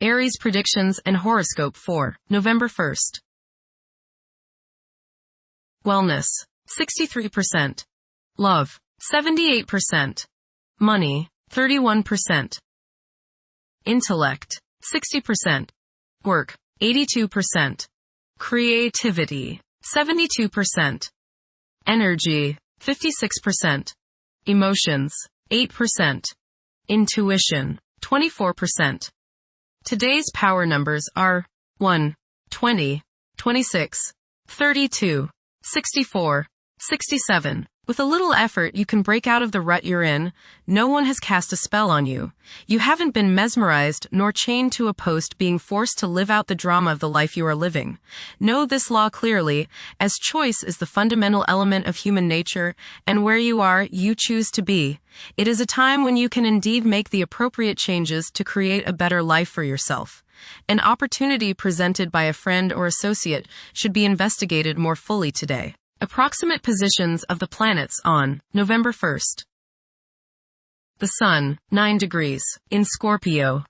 Aries predictions and horoscope for November 1st. Wellness, 63%. Love, 78%. Money, 31%. Intellect, 60%. Work, 82%. Creativity, 72%. Energy, 56%. Emotions, 8%. Intuition, 24%. Today's power numbers are 1, 20, 26, 32, 64, 67. With a little effort, you can break out of the rut you're in. No one has cast a spell on you. You haven't been mesmerized nor chained to a post, being forced to live out the drama of the life you are living. Know this law clearly, as choice is the fundamental element of human nature, and where you are, you choose to be. It is a time when you can indeed make the appropriate changes to create a better life for yourself. An opportunity presented by a friend or associate should be investigated more fully today. Approximate positions of the planets on November 1st. The Sun, 9 degrees, in Scorpio.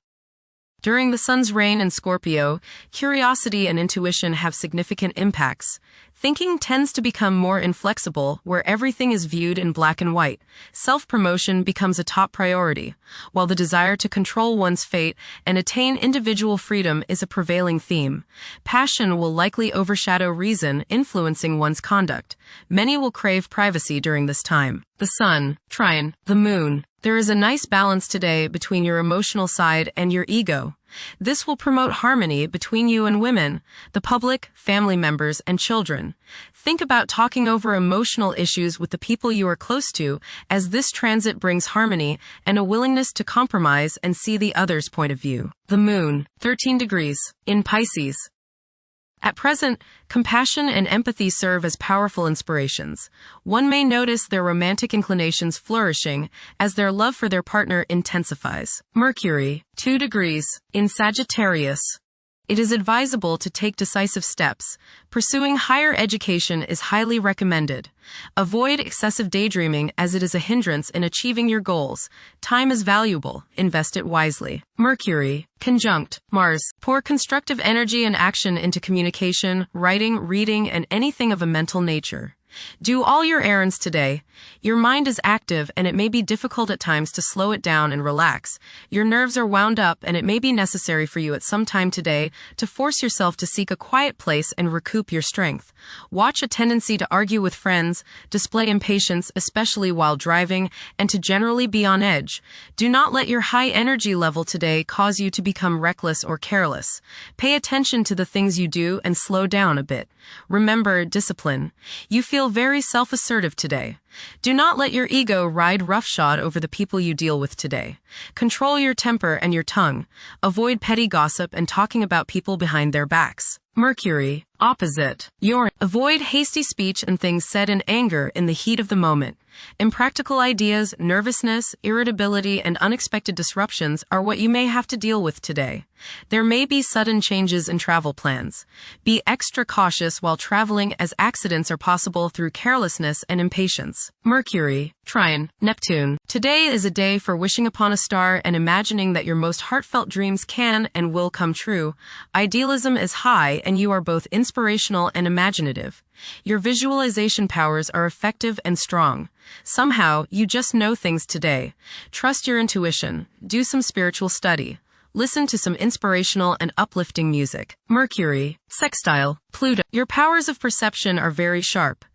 During the Sun's reign in Scorpio, curiosity and intuition have significant impacts. Thinking tends to become more inflexible, where everything is viewed in black and white. Self-promotion becomes a top priority, while the desire to control one's fate and attain individual freedom is a prevailing theme. Passion will likely overshadow reason, influencing one's conduct. Many will crave privacy during this time. The Sun, trine, the Moon. There is a nice balance today between your emotional side and your ego. This will promote harmony between you and women, the public, family members, and children. Think about talking over emotional issues with the people you are close to, as this transit brings harmony and a willingness to compromise and see the other's point of view. The Moon, 13 degrees, in Pisces. At present, compassion and empathy serve as powerful inspirations. One may notice their romantic inclinations flourishing as their love for their partner intensifies. Mercury, 2 degrees, in Sagittarius. It is advisable to take decisive steps. Pursuing higher education is highly recommended. Avoid excessive daydreaming, as it is a hindrance in achieving your goals. Time is valuable. Invest it wisely. Mercury, conjunct Mars. Pour constructive energy and action into communication, writing, reading, and anything of a mental nature. Do all your errands today. Your mind is active, and it may be difficult at times to slow it down and relax. Your nerves are wound up, and it may be necessary for you at some time today to force yourself to seek a quiet place and recoup your strength. Watch a tendency to argue with friends, display impatience, especially while driving, and to generally be on edge. Do not let your high energy level today cause you to become reckless or careless. Pay attention to the things you do and slow down a bit. Remember discipline. You feel very self-assertive today. Do not let your ego ride roughshod over the people you deal with today. Control your temper and your tongue. Avoid petty gossip and talking about people behind their backs. Mercury, opposite Uranus. Avoid hasty speech and things said in anger in the heat of the moment. Impractical ideas, nervousness, irritability, and unexpected disruptions are what you may have to deal with today. There may be sudden changes in travel plans. Be extra cautious while traveling, as accidents are possible through carelessness and impatience. Mercury, trine, Neptune. Today is a day for wishing upon a star and imagining that your most heartfelt dreams can and will come true. Idealism is high, and you are both inspirational and imaginative. Your visualization powers are effective and strong. Somehow, you just know things today. Trust your intuition. Do some spiritual study. Listen to some inspirational and uplifting music. Mercury, sextile, Pluto. Your powers of perception are very sharp.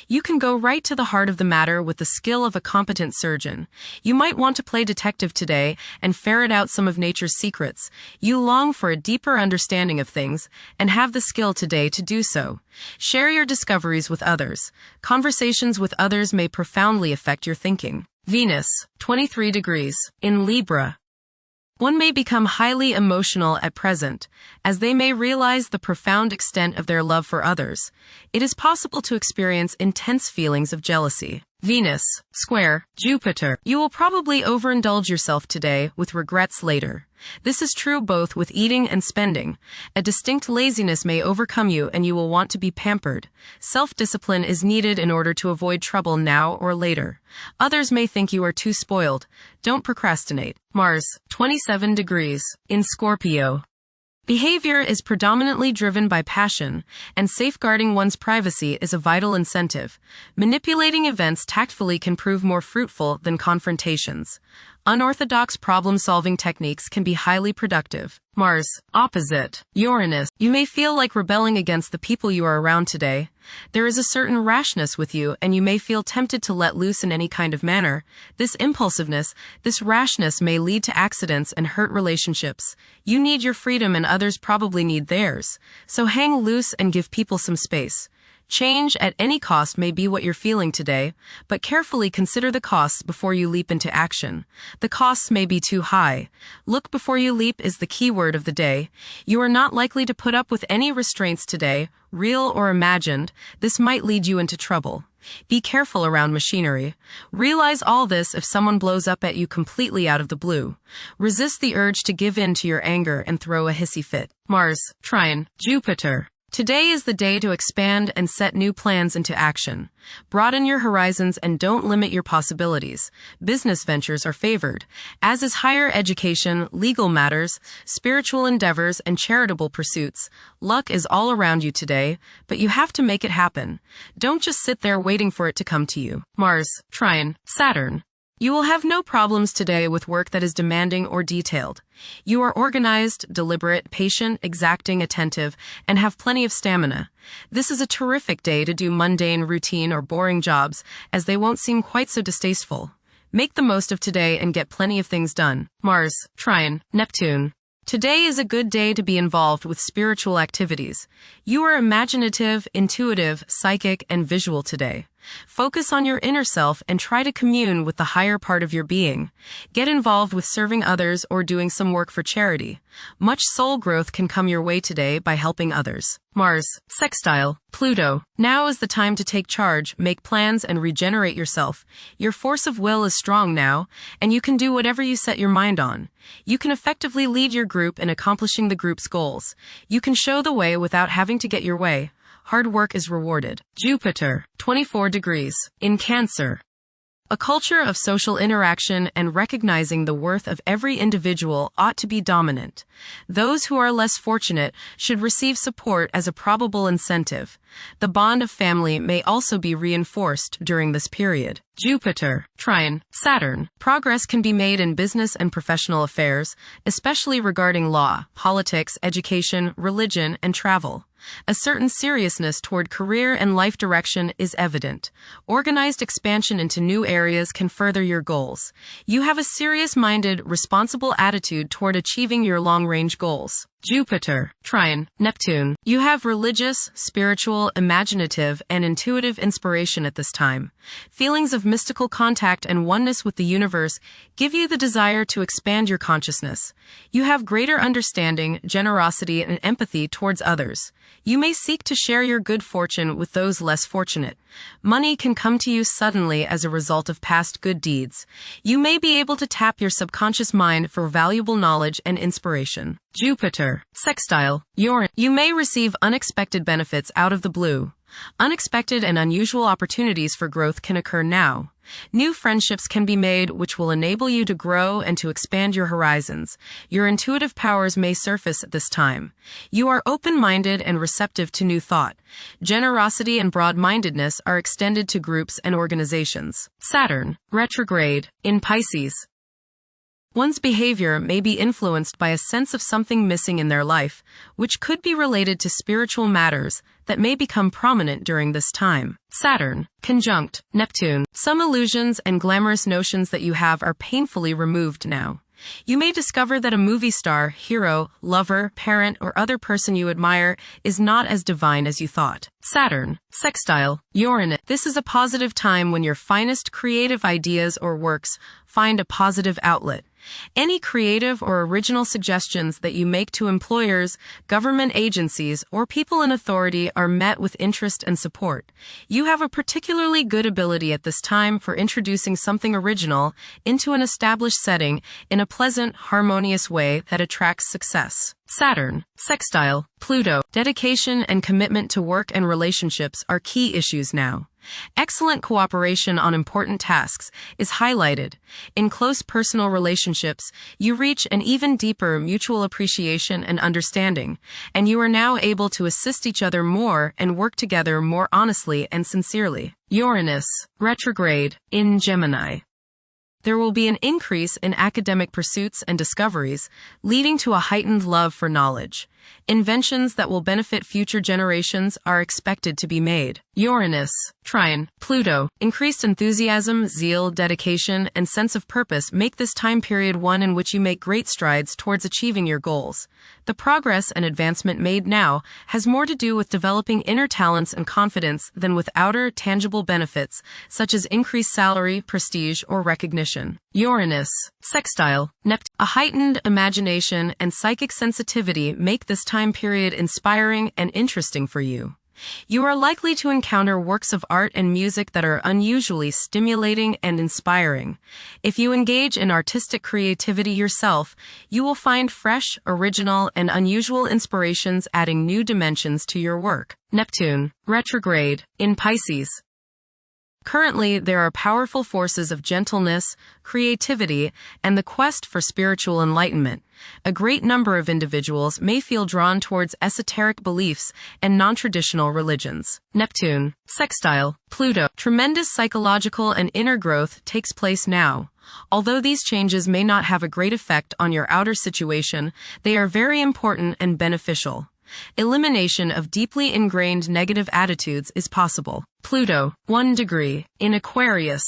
You can go right to the heart of the matter with the skill of a competent surgeon. You might want to play detective today and ferret out some of nature's secrets. You long for a deeper understanding of things and have the skill today to do so. Share your discoveries with others. Conversations with others may profoundly affect your thinking. Venus, 23 degrees, in Libra. One may become highly emotional at present, as they may realize the profound extent of their love for others. It is possible to experience intense feelings of jealousy. Venus, square, Jupiter. You will probably overindulge yourself today with regrets later. This is true both with eating and spending. A distinct laziness may overcome you and you will want to be pampered. Self-discipline is needed in order to avoid trouble now or later. Others may think you are too spoiled. Don't procrastinate. Mars, 27 degrees, in Scorpio. Behavior is predominantly driven by passion, and safeguarding one's privacy is a vital incentive. Manipulating events tactfully can prove more fruitful than confrontations. Unorthodox problem-solving techniques can be highly productive. Mars, opposite Uranus. You may feel like rebelling against the people you are around today. There is a certain rashness with you, and you may feel tempted to let loose in any kind of manner. This impulsiveness, this rashness may lead to accidents and hurt relationships. You need your freedom and others probably need theirs. So hang loose and give people some space. Change at any cost may be what you're feeling today, but carefully consider the costs before you leap into action. The costs may be too high. Look before you leap is the key word of the day. You are not likely to put up with any restraints today, real or imagined. This might lead you into trouble. Be careful around machinery. Realize all this if someone blows up at you completely out of the blue. Resist the urge to give in to your anger and throw a hissy fit. Mars, trine, Jupiter. Today is the day to expand and set new plans into action. Broaden your horizons and don't limit your possibilities. Business ventures are favored, as is higher education, legal matters, spiritual endeavors, and charitable pursuits. Luck is all around you today, but you have to make it happen. Don't just sit there waiting for it to come to you. Mars, trine, Saturn. You will have no problems today with work that is demanding or detailed. You are organized, deliberate, patient, exacting, attentive, and have plenty of stamina. This is a terrific day to do mundane, routine, or boring jobs, as they won't seem quite so distasteful. Make the most of today and get plenty of things done. Mars, trine, Neptune. Today is a good day to be involved with spiritual activities. You are imaginative, intuitive, psychic, and visual today. Focus on your inner self and try to commune with the higher part of your being. Get involved with serving others or doing some work for charity. Much soul growth can come your way today by helping others. Mars, sextile, Pluto. Now is the time to take charge, make plans, and regenerate yourself. Your force of will is strong now, and you can do whatever you set your mind on. You can effectively lead your group in accomplishing the group's goals. You can show the way without having to get your way. Hard work is rewarded. Jupiter, 24 degrees, in Cancer. A culture of social interaction and recognizing the worth of every individual ought to be dominant. Those who are less fortunate should receive support as a probable incentive. The bond of family may also be reinforced during this period. Jupiter, trine, Saturn. Progress can be made in business and professional affairs, especially regarding law, politics, education, religion, and travel. A certain seriousness toward career and life direction is evident. Organized expansion into new areas can further your goals. You have a serious-minded, responsible attitude toward achieving your long-range goals. Jupiter, trine, Neptune. You have religious, spiritual, imaginative, and intuitive inspiration at this time. Feelings of mystical contact and oneness with the universe give you the desire to expand your consciousness. You have greater understanding, generosity, and empathy towards others. You may seek to share your good fortune with those less fortunate. Money can come to you suddenly as a result of past good deeds. You may be able to tap your subconscious mind for valuable knowledge and inspiration. Jupiter, sextile, Uranus. You may receive unexpected benefits out of the blue. Unexpected and unusual opportunities for growth can occur now. New friendships can be made which will enable you to grow and to expand your horizons. Your intuitive powers may surface at this time. You are open-minded and receptive to new thought. Generosity and broad-mindedness are extended to groups and organizations. Saturn, retrograde, in Pisces. One's behavior may be influenced by a sense of something missing in their life, which could be related to spiritual matters that may become prominent during this time. Saturn, conjunct Neptune. Some illusions and glamorous notions that you have are painfully removed now. You may discover that a movie star, hero, lover, parent, or other person you admire is not as divine as you thought. Saturn, sextile, Uranus. This is a positive time when your finest creative ideas or works find a positive outlet. Any creative or original suggestions that you make to employers, government agencies, or people in authority are met with interest and support. You have a particularly good ability at this time for introducing something original into an established setting in a pleasant, harmonious way that attracts success. Saturn, sextile, Pluto. Dedication and commitment to work and relationships are key issues now. Excellent cooperation on important tasks is highlighted. In close personal relationships, you reach an even deeper mutual appreciation and understanding, and you are now able to assist each other more and work together more honestly and sincerely. Uranus, retrograde, in Gemini. There will be an increase in academic pursuits and discoveries, leading to a heightened love for knowledge. Inventions that will benefit future generations are expected to be made. Uranus, trine, Pluto. Increased enthusiasm, zeal, dedication, and sense of purpose make this time period one in which you make great strides towards achieving your goals. The progress and advancement made now has more to do with developing inner talents and confidence than with outer, tangible benefits, such as increased salary, prestige, or recognition. Uranus, sextile, Neptune. A heightened imagination and psychic sensitivity make this time period inspiring and interesting for you. You are likely to encounter works of art and music that are unusually stimulating and inspiring. If you engage in artistic creativity yourself, you will find fresh, original, and unusual inspirations adding new dimensions to your work. Neptune, retrograde, in Pisces. Currently, there are powerful forces of gentleness, creativity, and the quest for spiritual enlightenment. A great number of individuals may feel drawn towards esoteric beliefs and non-traditional religions. Neptune, sextile, Pluto. Tremendous psychological and inner growth takes place now. Although these changes may not have a great effect on your outer situation, they are very important and beneficial. Elimination of deeply ingrained negative attitudes is possible. Pluto, 1 degree, in Aquarius.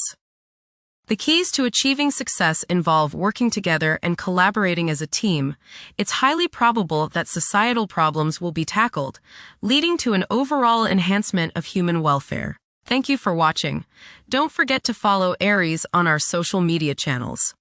The keys to achieving success involve working together and collaborating as a team. It's highly probable that societal problems will be tackled, leading to an overall enhancement of human welfare. Thank you for watching. Don't forget to follow Aries on our social media channels.